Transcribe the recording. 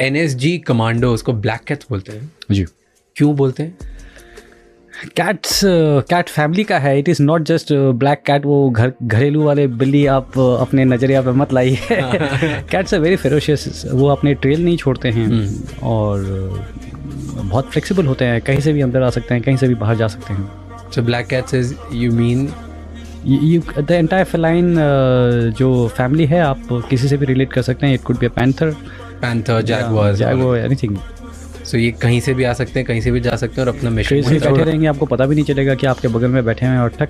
NSG commando, उसको black cats बोलते हैं जी। क्यों बोलते हैं? कैट फैमिली का है, it is not just black cat, वो घरेलू वाले बिल्ली आप अपने नज़रिया पे मत लाइए। कैट्स आर वेरी फेरोशियस, वो अपने ट्रेल नहीं छोड़ते हैं और बहुत फ्लेक्सिबल होते हैं, कहीं से भी अंदर आ सकते हैं, कहीं से भी बाहर जा सकते हैं। So black cats is, you mean the entire feline जो फैमिली है, आप किसी से भी रिलेट कर सकते हैं। It could be a panther, panther, jaguar, anything. So ये कहीं से भी आ सकते हैं, कहीं से भी जा सकते हैं और अपना मिशन ट्रेल से बैठे रहेंगे, आपको पता भी नहीं चलेगा कि आपके बगल में बैठे हैं और ठक